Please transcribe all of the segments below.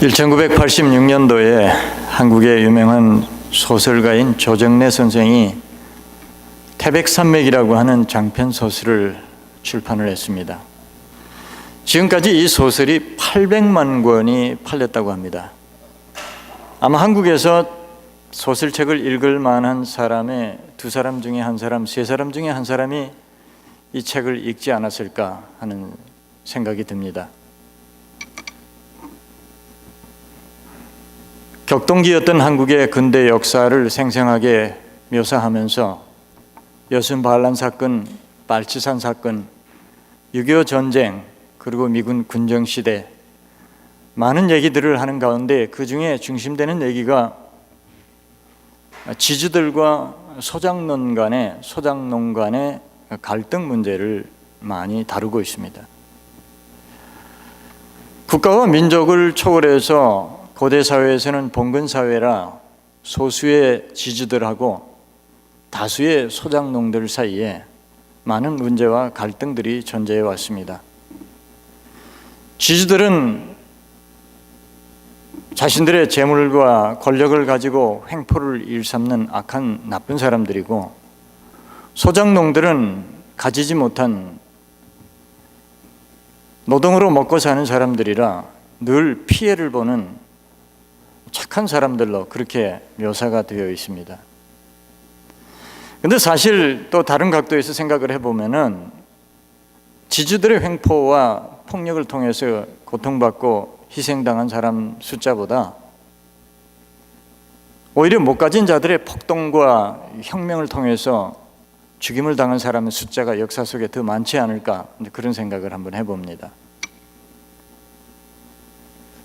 1986년도에 한국의 유명한 소설가인 조정래 선생이 태백산맥이라고 하는 장편 소설을 출판을 했습니다. 지금까지 이 소설이 800만 권이 팔렸다고 합니다. 아마 한국에서 소설책을 읽을 만한 사람의 두 사람 중에 한 사람, 세 사람 중에 한 사람이 이 책을 읽지 않았을까 하는 생각이 듭니다. 격동기였던 한국의 근대 역사를 생생하게 묘사하면서 여순 반란 사건, 빨치산 사건, 6.25 전쟁, 그리고 미군 군정시대 많은 얘기들을 하는 가운데 그 중에 중심되는 얘기가 지주들과 소장농 간의 갈등 문제를 많이 다루고 있습니다. 국가와 민족을 초월해서 고대 사회에서는 봉건 사회라 소수의 지주들하고 다수의 소장농들 사이에 많은 문제와 갈등들이 존재해 왔습니다. 지주들은 자신들의 재물과 권력을 가지고 횡포를 일삼는 악한 나쁜 사람들이고, 소장농들은 가지지 못한 노동으로 먹고 사는 사람들이라 늘 피해를 보는 착한 사람들로 그렇게 묘사가 되어 있습니다. 그런데 사실 또 다른 각도에서 생각을 해보면은 지주들의 횡포와 폭력을 통해서 고통받고 희생당한 사람 숫자보다 오히려 못 가진 자들의 폭동과 혁명을 통해서 죽임을 당한 사람의 숫자가 역사 속에 더 많지 않을까, 그런 생각을 한번 해봅니다.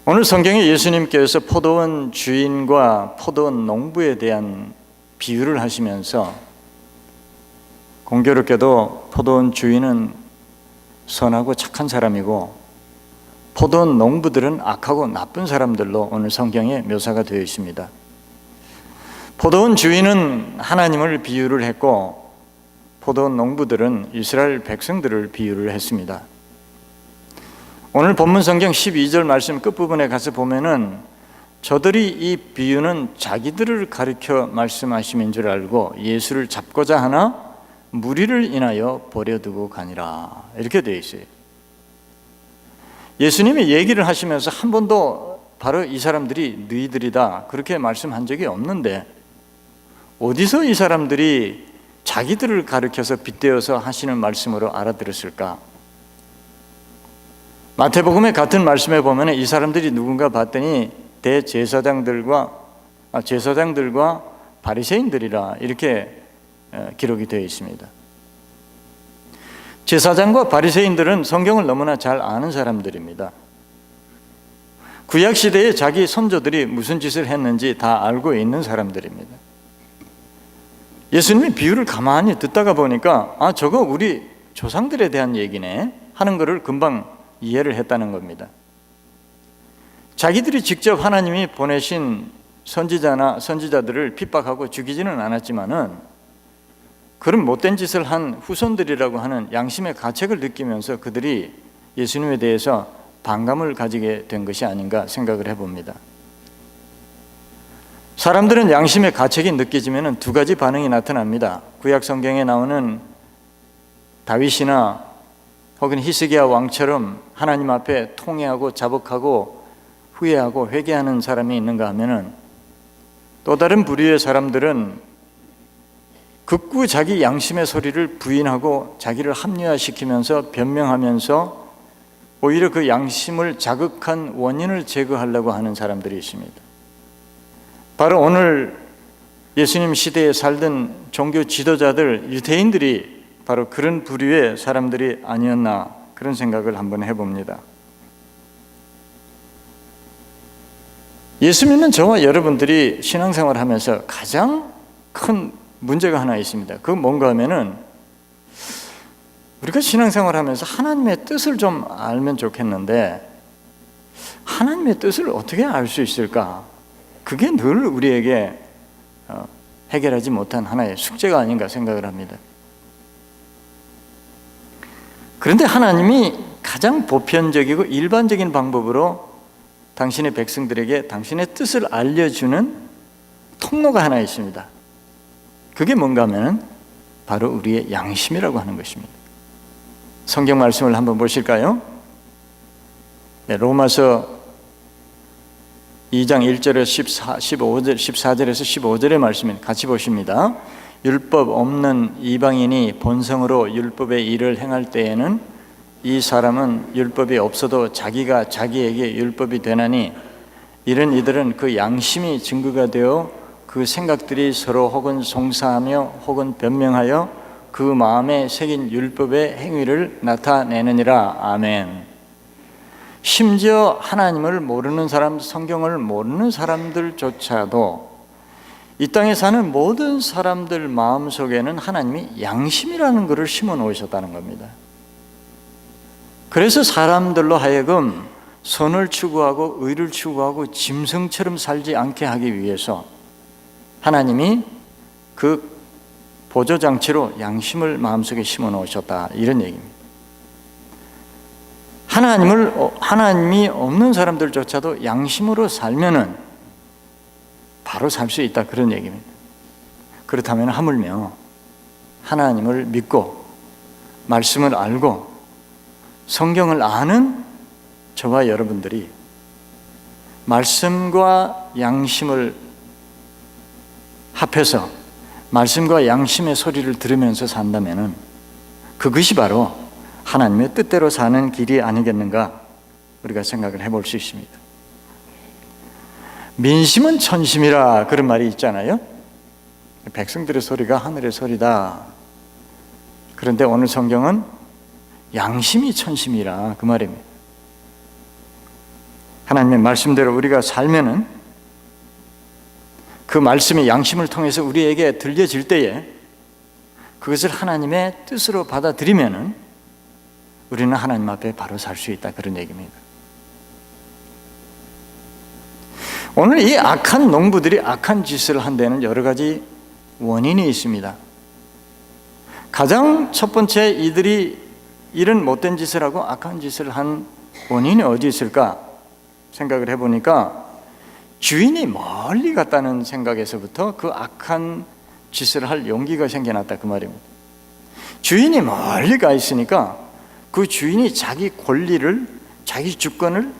오늘 성경에 예수님께서 포도원 주인과 포도원 농부에 대한 비유를 하시면서 공교롭게도 포도원 주인은 선하고 착한 사람이고 포도원 농부들은 악하고 나쁜 사람들로 오늘 성경에 묘사가 되어 있습니다. 포도원 주인은 하나님을 비유를 했고 포도원 농부들은 이스라엘 백성들을 비유를 했습니다. 오늘 본문 성경 12절 말씀 끝부분에 가서 보면은 저들이 이 비유는 자기들을 가리켜 말씀하심인 줄 알고 예수를 잡고자 하나 무리를 인하여 버려두고 가니라, 이렇게 되어 있어요. 예수님이 얘기를 하시면서 한 번도 바로 이 사람들이 너희들이다 그렇게 말씀한 적이 없는데 어디서 이 사람들이 자기들을 가리켜서 빗대어서 하시는 말씀으로 알아들었을까? 마태복음의 같은 말씀에 보면 이 사람들이 누군가 봤더니 대제사장들과 바리새인들이라 이렇게 기록이 되어 있습니다. 제사장과 바리새인들은 성경을 너무나 잘 아는 사람들입니다. 구약 시대에 자기 선조들이 무슨 짓을 했는지 다 알고 있는 사람들입니다. 예수님이 비유를 가만히 듣다가 보니까 저거 우리 조상들에 대한 얘기네 하는 것을 금방 이해를 했다는 겁니다. 자기들이 직접 하나님이 보내신 선지자들을 핍박하고 죽이지는 않았지만은 그런 못된 짓을 한 후손들이라고 하는 양심의 가책을 느끼면서 그들이 예수님에 대해서 반감을 가지게 된 것이 아닌가 생각을 해봅니다. 사람들은 양심의 가책이 느껴지면 두 가지 반응이 나타납니다. 구약 성경에 나오는 다윗이나 혹은 히스기야 왕처럼 하나님 앞에 통회하고 자복하고 후회하고 회개하는 사람이 있는가 하면은 또 다른 부류의 사람들은 극구 자기 양심의 소리를 부인하고 자기를 합리화시키면서 변명하면서 오히려 그 양심을 자극한 원인을 제거하려고 하는 사람들이 있습니다. 바로 오늘 예수님 시대에 살던 종교 지도자들, 유대인들이 바로 그런 부류의 사람들이 아니었나, 그런 생각을 한번 해봅니다. 예수 믿는 저와 여러분들이 신앙생활을 하면서 가장 큰 문제가 하나 있습니다. 그건 뭔가 하면은 우리가 신앙생활을 하면서 하나님의 뜻을 좀 알면 좋겠는데 하나님의 뜻을 어떻게 알 수 있을까? 그게 늘 우리에게 해결하지 못한 하나의 숙제가 아닌가 생각을 합니다. 그런데 하나님이 가장 보편적이고 일반적인 방법으로 당신의 백성들에게 당신의 뜻을 알려주는 통로가 하나 있습니다. 그게 뭔가 하면 바로 우리의 양심이라고 하는 것입니다. 성경 말씀을 한번 보실까요? 네, 로마서 2장 1절에서 14절에서 15절의 말씀을 같이 보십니다. 율법 없는 이방인이 본성으로 율법의 일을 행할 때에는 이 사람은 율법이 없어도 자기가 자기에게 율법이 되나니 이런 이들은 그 양심이 증거가 되어 그 생각들이 서로 혹은 송사하며 혹은 변명하여 그 마음에 새긴 율법의 행위를 나타내느니라. 아멘. 심지어 하나님을 모르는 사람, 성경을 모르는 사람들조차도 이 땅에 사는 모든 사람들 마음속에는 하나님이 양심이라는 것을 심어 놓으셨다는 겁니다. 그래서 사람들로 하여금 선을 추구하고 의를 추구하고 짐승처럼 살지 않게 하기 위해서 하나님이 그 보조장치로 양심을 마음속에 심어 놓으셨다, 이런 얘기입니다. 하나님이 없는 사람들조차도 양심으로 살면은 바로 살 수 있다, 그런 얘기입니다. 그렇다면 하물며 하나님을 믿고 말씀을 알고 성경을 아는 저와 여러분들이 말씀과 양심을 합해서 말씀과 양심의 소리를 들으면서 산다면 그것이 바로 하나님의 뜻대로 사는 길이 아니겠는가, 우리가 생각을 해볼 수 있습니다. 민심은 천심이라, 그런 말이 있잖아요. 백성들의 소리가 하늘의 소리다. 그런데 오늘 성경은 양심이 천심이라, 그 말입니다. 하나님의 말씀대로 우리가 살면은 그 말씀이 양심을 통해서 우리에게 들려질 때에 그것을 하나님의 뜻으로 받아들이면은 우리는 하나님 앞에 바로 살 수 있다, 그런 얘기입니다. 오늘 이 악한 농부들이 악한 짓을 한 데는 여러 가지 원인이 있습니다. 가장 첫 번째, 이들이 이런 못된 짓을 하고 악한 짓을 한 원인이 어디 있을까 생각을 해보니까 주인이 멀리 갔다는 생각에서부터 그 악한 짓을 할 용기가 생겨났다, 그 말입니다. 주인이 멀리 가 있으니까 그 주인이 자기 권리를, 자기 주권을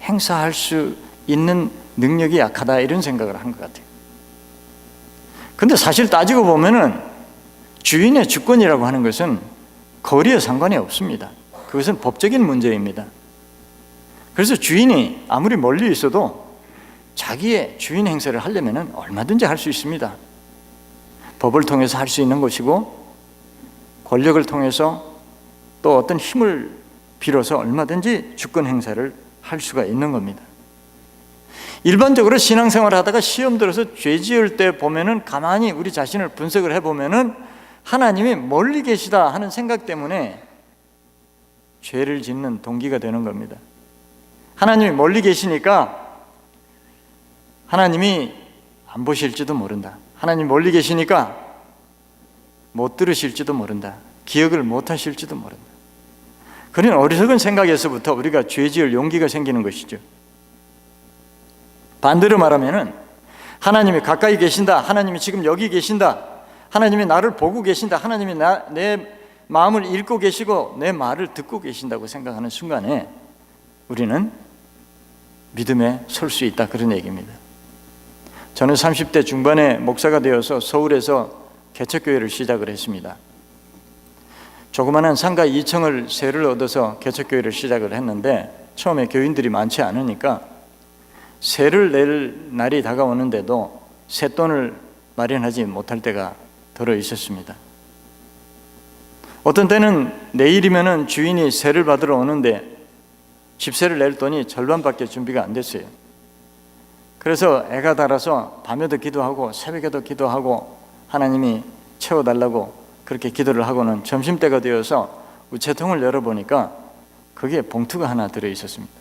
행사할 수 있는 능력이 약하다, 이런 생각을 한 것 같아요. 근데 사실 따지고 보면은 주인의 주권이라고 하는 것은 거리에 상관이 없습니다. 그것은 법적인 문제입니다. 그래서 주인이 아무리 멀리 있어도 자기의 주인 행세를 하려면 얼마든지 할 수 있습니다. 법을 통해서 할 수 있는 것이고 권력을 통해서 또 어떤 힘을 빌어서 얼마든지 주권 행사를 할 수가 있는 겁니다. 일반적으로 신앙생활을 하다가 시험 들어서 죄 지을 때 보면은 가만히 우리 자신을 분석을 해보면은 하나님이 멀리 계시다 하는 생각 때문에 죄를 짓는 동기가 되는 겁니다. 하나님이 멀리 계시니까 하나님이 안 보실지도 모른다. 하나님 멀리 계시니까 못 들으실지도 모른다. 기억을 못 하실지도 모른다. 그런 어리석은 생각에서부터 우리가 죄 지을 용기가 생기는 것이죠. 반대로 말하면은 하나님이 가까이 계신다. 하나님이 지금 여기 계신다. 하나님이 나를 보고 계신다. 하나님이 내 마음을 읽고 계시고 내 말을 듣고 계신다고 생각하는 순간에 우리는 믿음에 설 수 있다, 그런 얘기입니다. 저는 30대 중반에 목사가 되어서 서울에서 개척교회를 시작을 했습니다. 조그마한 상가 2층을 세를 얻어서 개척교회를 시작을 했는데 처음에 교인들이 많지 않으니까 세를 낼 날이 다가오는데도 쇳돈을 마련하지 못할 때가 들어 있었습니다. 어떤 때는 내일이면은 주인이 세를 받으러 오는데 집세를 낼 돈이 절반밖에 준비가 안 됐어요. 그래서 애가 달아서 밤에도 기도하고 새벽에도 기도하고 하나님이 채워달라고 그렇게 기도를 하고는 점심때가 되어서 우체통을 열어보니까 거기에 봉투가 하나 들어있었습니다.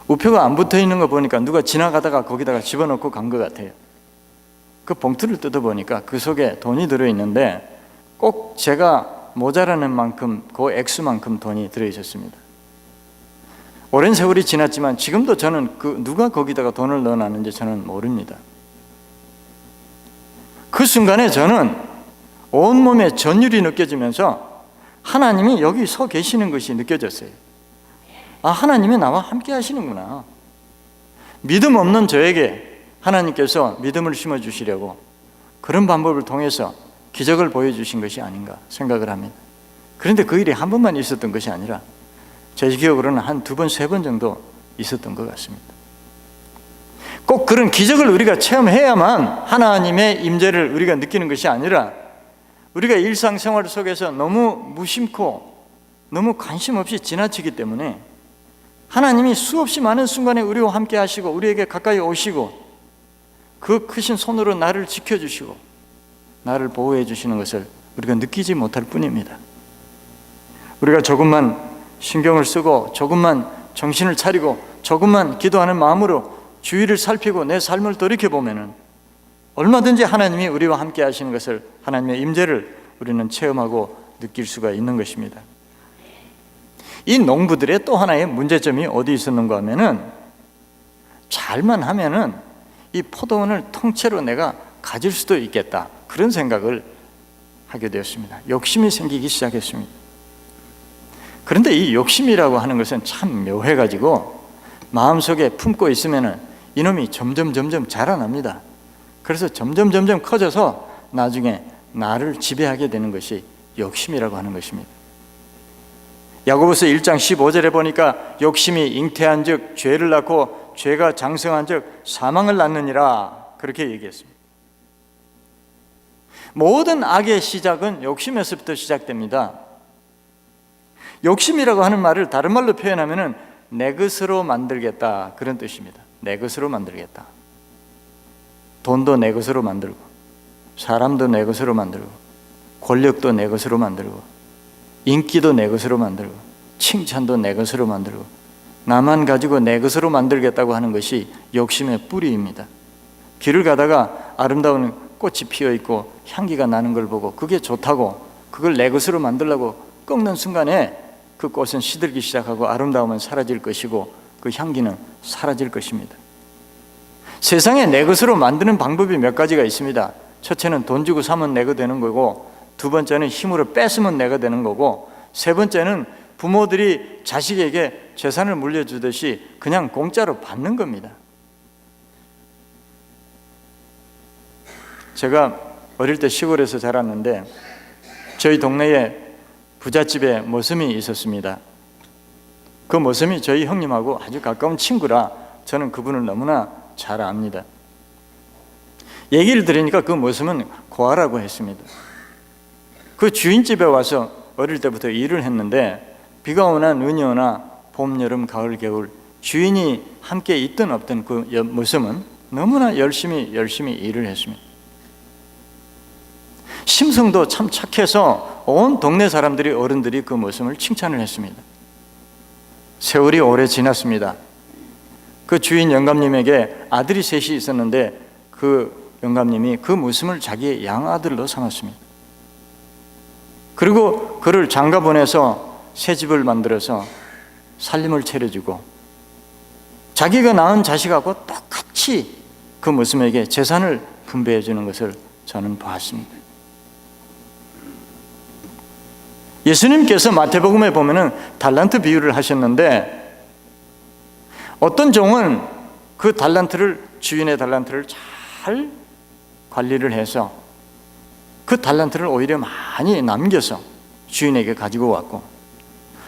우표가 안 붙어있는 거 보니까 누가 지나가다가 거기다가 집어넣고 간 것 같아요. 그 봉투를 뜯어보니까 그 속에 돈이 들어있는데 꼭 제가 모자라는 만큼 그 액수만큼 돈이 들어있었습니다. 오랜 세월이 지났지만 지금도 저는 누가 거기다가 돈을 넣어놨는지 저는 모릅니다. 그 순간에 저는 온몸에 전율이 느껴지면서 하나님이 여기 서 계시는 것이 느껴졌어요. 아, 하나님이 나와 함께 하시는구나. 믿음 없는 저에게 하나님께서 믿음을 심어주시려고 그런 방법을 통해서 기적을 보여주신 것이 아닌가 생각을 합니다. 그런데 그 일이 한 번만 있었던 것이 아니라 제 기억으로는 한 2번, 3번 정도 있었던 것 같습니다. 꼭 그런 기적을 우리가 체험해야만 하나님의 임재를 우리가 느끼는 것이 아니라 우리가 일상생활 속에서 너무 무심코 너무 관심 없이 지나치기 때문에 하나님이 수없이 많은 순간에 우리와 함께 하시고 우리에게 가까이 오시고 그 크신 손으로 나를 지켜주시고 나를 보호해 주시는 것을 우리가 느끼지 못할 뿐입니다. 우리가 조금만 신경을 쓰고 조금만 정신을 차리고 조금만 기도하는 마음으로 주위를 살피고 내 삶을 돌이켜보면 얼마든지 하나님이 우리와 함께 하시는 것을, 하나님의 임재를 우리는 체험하고 느낄 수가 있는 것입니다. 이 농부들의 또 하나의 문제점이 어디 있었는가 하면은 잘만 하면은 이 포도원을 통째로 내가 가질 수도 있겠다, 그런 생각을 하게 되었습니다. 욕심이 생기기 시작했습니다. 그런데 이 욕심이라고 하는 것은 참 묘해가지고 마음속에 품고 있으면은 이놈이 점점 자라납니다. 그래서 점점 커져서 나중에 나를 지배하게 되는 것이 욕심이라고 하는 것입니다. 야고보서 1장 15절에 보니까 욕심이 잉태한 즉 죄를 낳고 죄가 장성한 즉 사망을 낳느니라, 그렇게 얘기했습니다. 모든 악의 시작은 욕심에서부터 시작됩니다. 욕심이라고 하는 말을 다른 말로 표현하면은 내 것으로 만들겠다, 그런 뜻입니다. 내 것으로 만들겠다. 돈도 내 것으로 만들고, 사람도 내 것으로 만들고, 권력도 내 것으로 만들고, 인기도 내 것으로 만들고, 칭찬도 내 것으로 만들고, 나만 가지고 내 것으로 만들겠다고 하는 것이 욕심의 뿌리입니다. 길을 가다가 아름다운 꽃이 피어있고 향기가 나는 걸 보고 그게 좋다고 그걸 내 것으로 만들려고 꺾는 순간에 그 꽃은 시들기 시작하고 아름다움은 사라질 것이고 그 향기는 사라질 것입니다. 세상에 내 것으로 만드는 방법이 몇 가지가 있습니다. 첫째는 돈 주고 사면 내가 되는 거고, 두 번째는 힘으로 뺏으면 내가 되는 거고, 세 번째는 부모들이 자식에게 재산을 물려주듯이 그냥 공짜로 받는 겁니다. 제가 어릴 때 시골에서 자랐는데 저희 동네에 부잣집에 머슴이 있었습니다. 그 머슴이 저희 형님하고 아주 가까운 친구라 저는 그분을 너무나 잘 압니다. 얘기를 들으니까 그 머슴은 고아라고 했습니다. 그 주인집에 와서 어릴 때부터 일을 했는데 비가 오나 눈이 오나 봄, 여름, 가을, 겨울 주인이 함께 있든 없든 그 머슴은 너무나 열심히 일을 했습니다. 심성도 참 착해서 온 동네 사람들이, 어른들이 그 머슴을 칭찬을 했습니다. 세월이 오래 지났습니다. 그 주인 영감님에게 아들이 셋이 있었는데 그 영감님이 그 머슴을 자기의 양아들로 삼았습니다. 그리고 그를 장가 보내서 새 집을 만들어서 살림을 차려주고 자기가 낳은 자식하고 똑같이 그 머슴에게 재산을 분배해 주는 것을 저는 보았습니다. 예수님께서 마태복음에 보면은 달란트 비유를 하셨는데 어떤 종은 그 달란트를, 주인의 달란트를 잘 관리를 해서 그 달란트를 오히려 많이 남겨서 주인에게 가지고 왔고,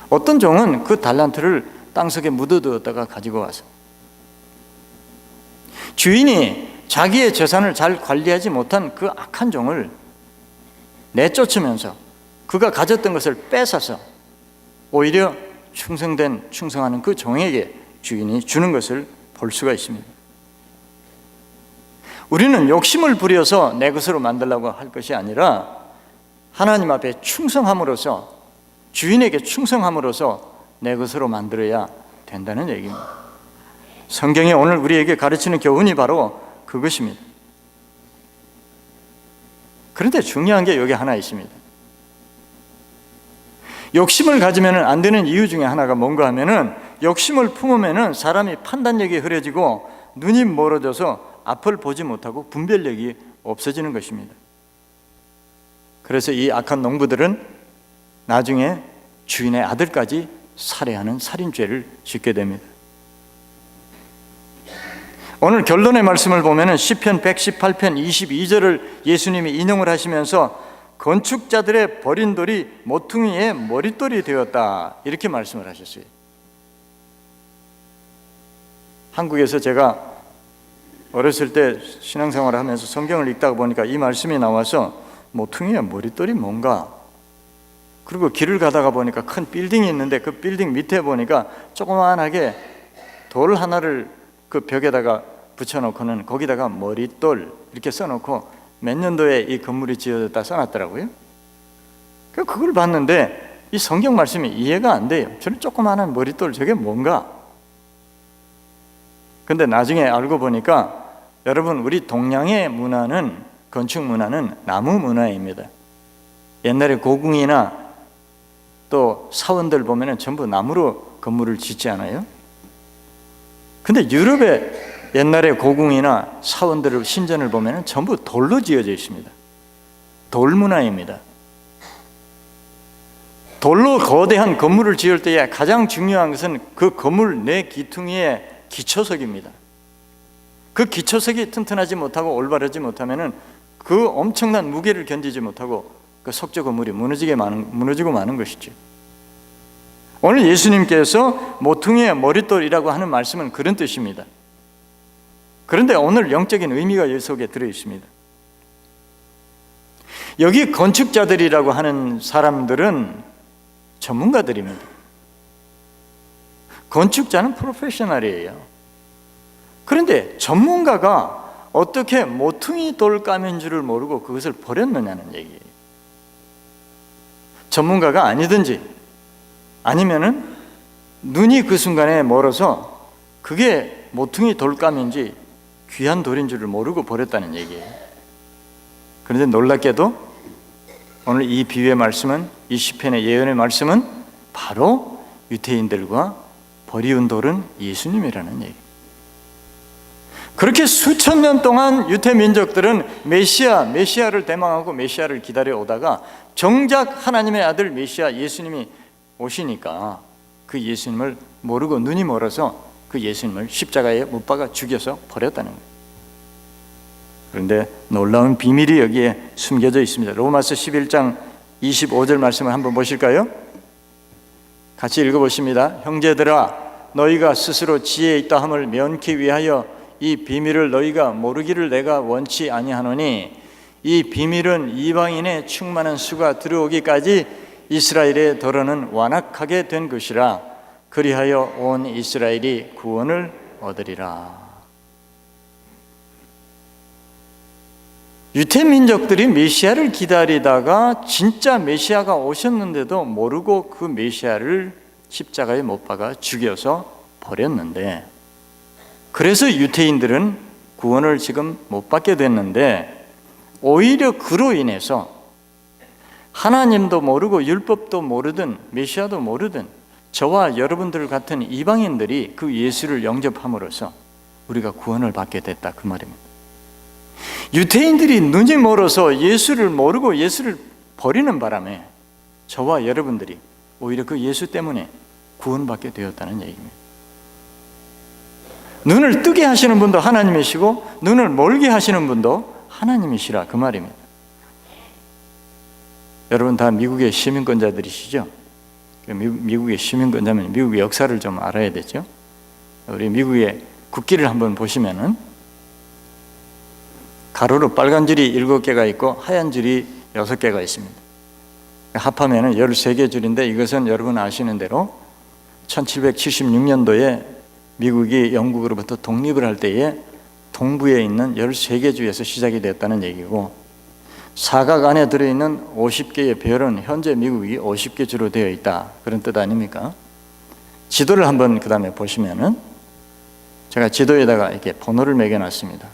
어떤 종은 그 달란트를 땅속에 묻어두었다가 가지고 와서 주인이 자기의 재산을 잘 관리하지 못한 그 악한 종을 내쫓으면서 그가 가졌던 것을 뺏어서 오히려 충성하는 그 종에게 주인이 주는 것을 볼 수가 있습니다. 우리는 욕심을 부려서 내 것으로 만들려고 할 것이 아니라 하나님 앞에 충성함으로써, 주인에게 충성함으로써 내 것으로 만들어야 된다는 얘기입니다. 성경이 오늘 우리에게 가르치는 교훈이 바로 그것입니다. 그런데 중요한 게 여기 하나 있습니다. 욕심을 가지면 안 되는 이유 중에 하나가 뭔가 하면은 욕심을 품으면은 사람이 판단력이 흐려지고 눈이 멀어져서 앞을 보지 못하고 분별력이 없어지는 것입니다. 그래서 이 악한 농부들은 나중에 주인의 아들까지 살해하는 살인죄를 짓게 됩니다. 오늘 결론의 말씀을 보면은 시편 118편 22절을 예수님이 인용을 하시면서 건축자들의 버린 돌이 모퉁이의 머릿돌이 되었다, 이렇게 말씀을 하셨어요. 한국에서 제가 어렸을 때 신앙생활을 하면서 성경을 읽다가 보니까 이 말씀이 나와서 모퉁이의 머릿돌이 뭔가, 그리고 길을 가다가 보니까 큰 빌딩이 있는데 그 빌딩 밑에 보니까 조그만하게 돌 하나를 그 벽에다가 붙여놓고는 거기다가 머릿돌 이렇게 써놓고 몇 년도에 이 건물이 지어졌다 써놨더라고요. 그걸 봤는데 이 성경 말씀이 이해가 안 돼요. 저는 조그마한 머릿돌, 저게 뭔가. 근데 나중에 알고 보니까 여러분, 우리 동양의 문화는, 건축 문화는 나무 문화입니다. 옛날에 고궁이나 또 사원들 보면은 전부 나무로 건물을 짓지 않아요? 근데 유럽의 옛날에 고궁이나 사원들을, 신전을 보면은 전부 돌로 지어져 있습니다. 돌 문화입니다. 돌로 거대한 건물을 지을 때에 가장 중요한 것은 그 건물 내 기퉁이의 기초석입니다. 그 기초석이 튼튼하지 못하고 올바르지 못하면은 그 엄청난 무게를 견디지 못하고 그 석조 건물이 무너지고 마는 것이죠. 오늘 예수님께서 모퉁이의 머릿돌이라고 하는 말씀은 그런 뜻입니다. 그런데 오늘 영적인 의미가 이 속에 들어 있습니다. 여기 건축자들이라고 하는 사람들은 전문가들입니다. 건축자는 프로페셔널이에요. 그런데 전문가가 어떻게 모퉁이 돌 까면 줄을 모르고 그것을 버렸느냐는 얘기예요. 전문가가 아니든지 아니면은 눈이 그 순간에 멀어서 그게 모퉁이 돌감인지 귀한 돌인 줄을 모르고 버렸다는 얘기예요. 그런데 놀랍게도 오늘 이 비유의 말씀은, 이 시편의 예언의 말씀은 바로 유대인들과 버리운 돌은 예수님이라는 얘기예요. 그렇게 수천 년 동안 유대 민족들은 메시아를 대망하고 메시아를 기다려 오다가 정작 하나님의 아들 메시아 예수님이 오시니까 그 예수님을 모르고 눈이 멀어서 그 예수님을 십자가에 못 박아 죽여서 버렸다는 거예요. 그런데 놀라운 비밀이 여기에 숨겨져 있습니다. 로마서 11장 25절 말씀을 한번 보실까요? 같이 읽어보십니다. 형제들아, 너희가 스스로 지혜 있다 함을 면키 위하여 이 비밀을 너희가 모르기를 내가 원치 아니하노니, 이 비밀은 이방인의 충만한 수가 들어오기까지 이스라엘의 더러는 완악하게 된 것이라. 그리하여 온 이스라엘이 구원을 얻으리라. 유대 민족들이 메시아를 기다리다가 진짜 메시아가 오셨는데도 모르고 그 메시아를 십자가에 못 박아 죽여서 버렸는데, 그래서 유대인들은 구원을 지금 못 받게 됐는데, 오히려 그로 인해서 하나님도 모르고 율법도 모르든 메시아도 모르든 저와 여러분들 같은 이방인들이 그 예수를 영접함으로써 우리가 구원을 받게 됐다, 그 말입니다. 유대인들이 눈이 멀어서 예수를 모르고 예수를 버리는 바람에 저와 여러분들이 오히려 그 예수 때문에 구원받게 되었다는 얘기입니다. 눈을 뜨게 하시는 분도 하나님이시고 눈을 멀게 하시는 분도 하나님이시라, 그 말입니다. 여러분 다 미국의 시민권자들이시죠? 미국의 시민권자면 미국의 역사를 좀 알아야 되죠. 우리 미국의 국기를 한번 보시면은 가로로 빨간 줄이 7개가 있고 하얀 줄이 6개가 있습니다. 합하면은 13개 줄인데, 이것은 여러분 아시는 대로 1776년도에 미국이 영국으로부터 독립을 할 때에 동부에 있는 13개 주에서 시작이 됐다는 얘기고, 사각 안에 들어있는 50개의 별은 현재 미국이 50개 주로 되어 있다, 그런 뜻 아닙니까? 지도를 한번 그 다음에 보시면은, 제가 지도에다가 이렇게 번호를 매겨놨습니다.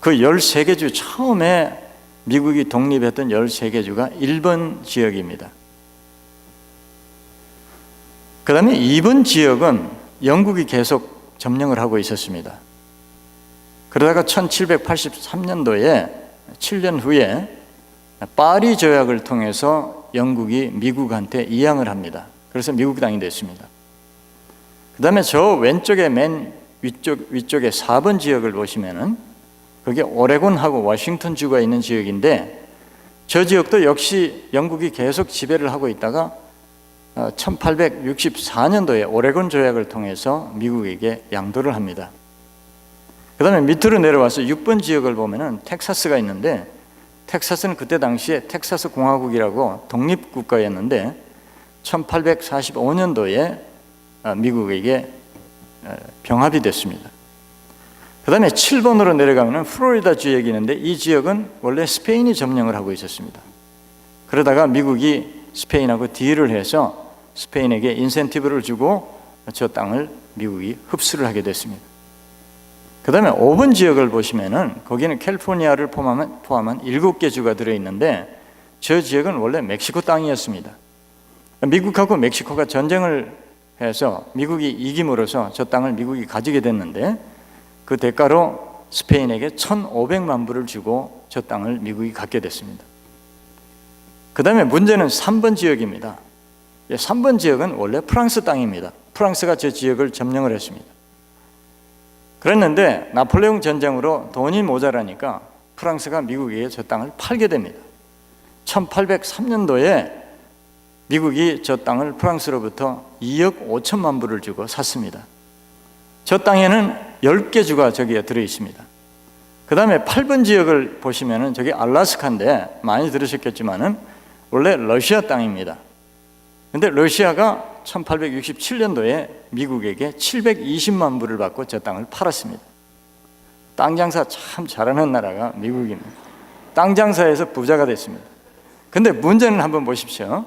그 13개 주, 처음에 미국이 독립했던 13개 주가 1번 지역입니다. 그 다음에 2번 지역은 영국이 계속 점령을 하고 있었습니다. 그러다가 1783년도에 7년 후에 파리 조약을 통해서 영국이 미국한테 이양을 합니다. 그래서 미국 땅이 됐습니다. 그 다음에 저 왼쪽에 맨 위쪽에 4번 지역을 보시면은 그게 오레곤하고 워싱턴 주가 있는 지역인데, 저 지역도 역시 영국이 계속 지배를 하고 있다가 1864년도에 오레곤 조약을 통해서 미국에게 양도를 합니다. 그 다음에 밑으로 내려와서 6번 지역을 보면은 텍사스가 있는데, 텍사스는 그때 당시에 텍사스 공화국이라고 독립국가였는데 1845년도에 미국에게 병합이 됐습니다. 그 다음에 7번으로 내려가면 플로리다 지역이 있는데, 이 지역은 원래 스페인이 점령을 하고 있었습니다. 그러다가 미국이 스페인하고 딜을 해서 스페인에게 인센티브를 주고 저 땅을 미국이 흡수를 하게 됐습니다. 그 다음에 5번 지역을 보시면은 거기는 캘리포니아를 포함한 7개 주가 들어있는데, 저 지역은 원래 멕시코 땅이었습니다. 미국하고 멕시코가 전쟁을 해서 미국이 이김으로써 저 땅을 미국이 가지게 됐는데, 그 대가로 스페인에게 1,500만 불을 주고 저 땅을 미국이 갖게 됐습니다. 그 다음에 문제는 3번 지역입니다. 3번 지역은 원래 프랑스 땅입니다. 프랑스가 저 지역을 점령을 했습니다. 그랬는데 나폴레옹 전쟁으로 돈이 모자라니까 프랑스가 미국에게 저 땅을 팔게 됩니다. 1803년도에 미국이 저 땅을 프랑스로부터 2억 5천만 불을 주고 샀습니다. 저 땅에는 10개 주가 저기에 들어있습니다. 그 다음에 8번 지역을 보시면은 저기 알라스카인데, 많이 들으셨겠지만은 원래 러시아 땅입니다. 근데 러시아가 1867년도에 미국에게 720만 불을 받고 저 땅을 팔았습니다. 땅 장사 참 잘하는 나라가 미국입니다. 땅 장사에서 부자가 됐습니다. 근데 문제는 한번 보십시오.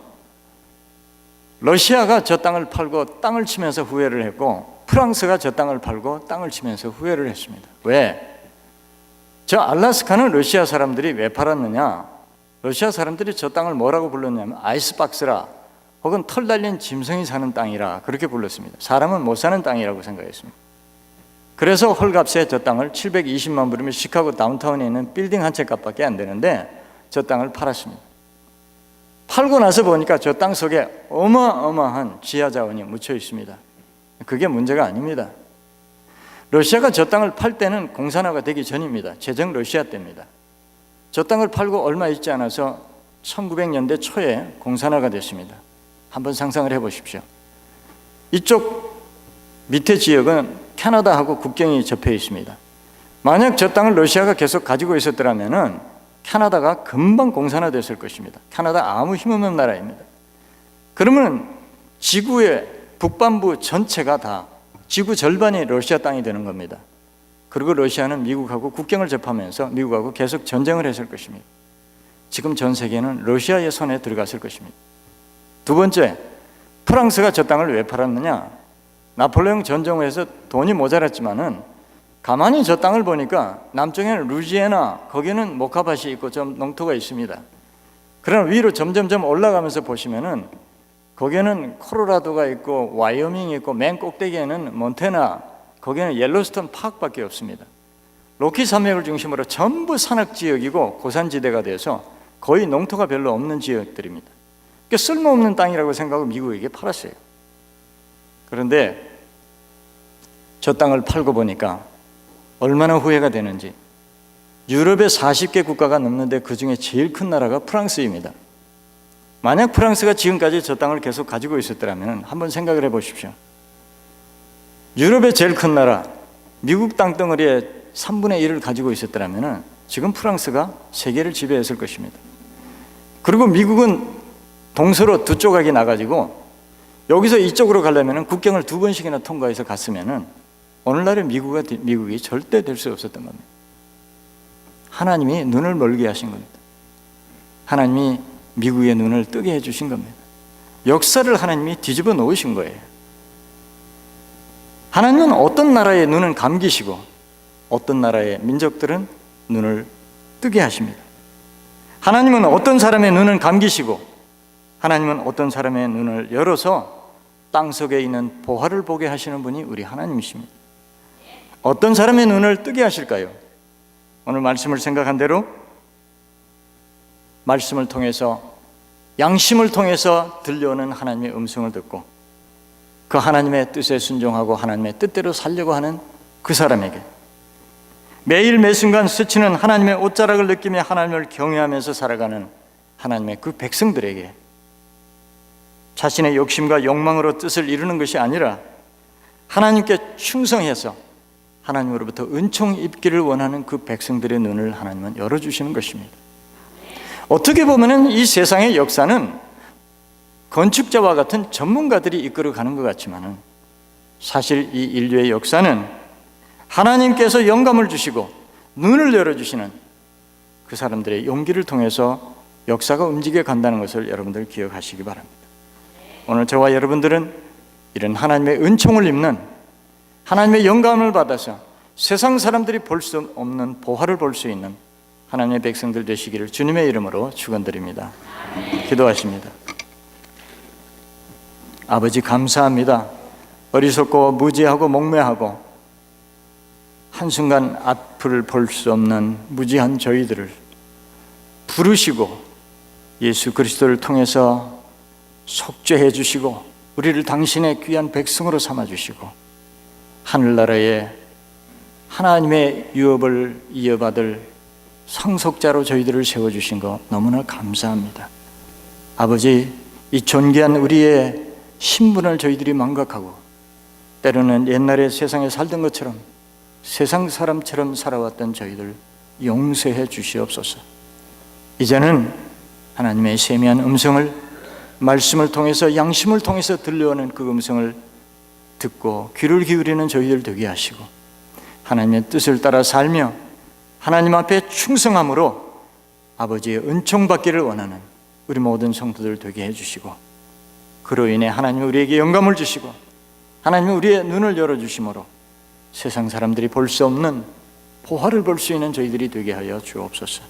러시아가 저 땅을 팔고 땅을 치면서 후회를 했고, 프랑스가 저 땅을 팔고 땅을 치면서 후회를 했습니다. 왜? 저 알라스카는 러시아 사람들이 왜 팔았느냐? 러시아 사람들이 저 땅을 뭐라고 불렀냐면 아이스박스라, 혹은 털 달린 짐승이 사는 땅이라 그렇게 불렀습니다. 사람은 못 사는 땅이라고 생각했습니다. 그래서 헐값에 저 땅을 720만 불이면 시카고 다운타운에 있는 빌딩 한 채 값밖에 안 되는데 저 땅을 팔았습니다. 팔고 나서 보니까 저 땅 속에 어마어마한 지하 자원이 묻혀 있습니다. 그게 문제가 아닙니다. 러시아가 저 땅을 팔 때는 공산화가 되기 전입니다. 제정 러시아 때입니다. 저 땅을 팔고 얼마 있지 않아서 1900년대 초에 공산화가 됐습니다. 한번 상상을 해보십시오. 이쪽 밑에 지역은 캐나다하고 국경이 접해 있습니다. 만약 저 땅을 러시아가 계속 가지고 있었더라면 캐나다가 금방 공산화됐을 것입니다. 캐나다 아무 힘없는 나라입니다. 그러면 지구의 북반부 전체가 다, 지구 절반이 러시아 땅이 되는 겁니다. 그리고 러시아는 미국하고 국경을 접하면서 미국하고 계속 전쟁을 했을 것입니다. 지금 전 세계는 러시아의 손에 들어갔을 것입니다. 두 번째, 프랑스가 저 땅을 왜 팔았느냐? 나폴레옹 전쟁에서 돈이 모자랐지만은 가만히 저 땅을 보니까 남쪽에는 루지애나, 거기는 모카밭이 있고 좀 농토가 있습니다. 그러나 위로 점점점 올라가면서 보시면은 거기에는 콜로라도가 있고 와이오밍이 있고 맨 꼭대기에는 몬태나, 거기는 옐로스톤 파크밖에 없습니다. 로키 산맥을 중심으로 전부 산악지역이고 고산지대가 돼서 거의 농토가 별로 없는 지역들입니다. 그러니까 쓸모없는 땅이라고 생각하고 미국에게 팔았어요. 그런데 저 땅을 팔고 보니까 얼마나 후회가 되는지. 유럽의 40개 국가가 넘는데 그 중에 제일 큰 나라가 프랑스입니다. 만약 프랑스가 지금까지 저 땅을 계속 가지고 있었더라면 한번 생각을 해보십시오. 유럽의 제일 큰 나라, 미국 땅덩어리의 3분의 1을 가지고 있었더라면 지금 프랑스가 세계를 지배했을 것입니다. 그리고 미국은 동서로 두 조각이 나가지고 여기서 이쪽으로 가려면 국경을 2번씩이나 통과해서 갔으면 오늘날의 미국이 절대 될 수 없었던 겁니다. 하나님이 눈을 멀게 하신 겁니다. 하나님이 미국의 눈을 뜨게 해주신 겁니다. 역사를 하나님이 뒤집어 놓으신 거예요. 하나님은 어떤 나라의 눈은 감기시고 어떤 나라의 민족들은 눈을 뜨게 하십니다. 하나님은 어떤 사람의 눈은 감기시고 하나님은 어떤 사람의 눈을 열어서 땅속에 있는 보화를 보게 하시는 분이 우리 하나님이십니다. 어떤 사람의 눈을 뜨게 하실까요? 오늘 말씀을 생각한 대로 말씀을 통해서, 양심을 통해서 들려오는 하나님의 음성을 듣고 그 하나님의 뜻에 순종하고 하나님의 뜻대로 살려고 하는 그 사람에게, 매일 매순간 스치는 하나님의 옷자락을 느끼며 하나님을 경외하면서 살아가는 하나님의 그 백성들에게, 자신의 욕심과 욕망으로 뜻을 이루는 것이 아니라 하나님께 충성해서 하나님으로부터 은총 입기를 원하는 그 백성들의 눈을 하나님은 열어주시는 것입니다. 어떻게 보면 이 세상의 역사는 건축자와 같은 전문가들이 이끌어가는 것 같지만 사실 이 인류의 역사는 하나님께서 영감을 주시고 눈을 열어주시는 그 사람들의 용기를 통해서 역사가 움직여 간다는 것을 여러분들 기억하시기 바랍니다. 오늘 저와 여러분들은 이런 하나님의 은총을 입는, 하나님의 영감을 받아서 세상 사람들이 볼 수 없는 보화를 볼 수 있는 하나님의 백성들 되시기를 주님의 이름으로 축원드립니다. 기도하십니다. 아버지, 감사합니다. 어리석고 무지하고 목매하고 한순간 앞을 볼 수 없는 무지한 저희들을 부르시고 예수 그리스도를 통해서 속죄해 주시고 우리를 당신의 귀한 백성으로 삼아 주시고 하늘나라에 하나님의 유업을 이어받을 상속자로 저희들을 세워주신 거 너무나 감사합니다. 아버지, 이 존귀한 우리의 신분을 저희들이 망각하고 때로는 옛날에 세상에 살던 것처럼 세상 사람처럼 살아왔던 저희들 용서해 주시옵소서. 이제는 하나님의 세미한 음성을, 말씀을 통해서, 양심을 통해서 들려오는 그 음성을 듣고 귀를 기울이는 저희들 되게 하시고 하나님의 뜻을 따라 살며 하나님 앞에 충성함으로 아버지의 은총 받기를 원하는 우리 모든 성도들 되게 해주시고 그로 인해 하나님이 우리에게 영감을 주시고 하나님이 우리의 눈을 열어주심으로 세상 사람들이 볼 수 없는 보화를 볼 수 있는 저희들이 되게 하여 주옵소서.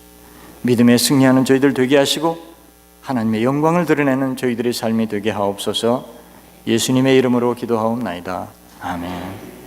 믿음에 승리하는 저희들 되게 하시고 하나님의 영광을 드러내는 저희들의 삶이 되게 하옵소서. 예수님의 이름으로 기도하옵나이다. 아멘.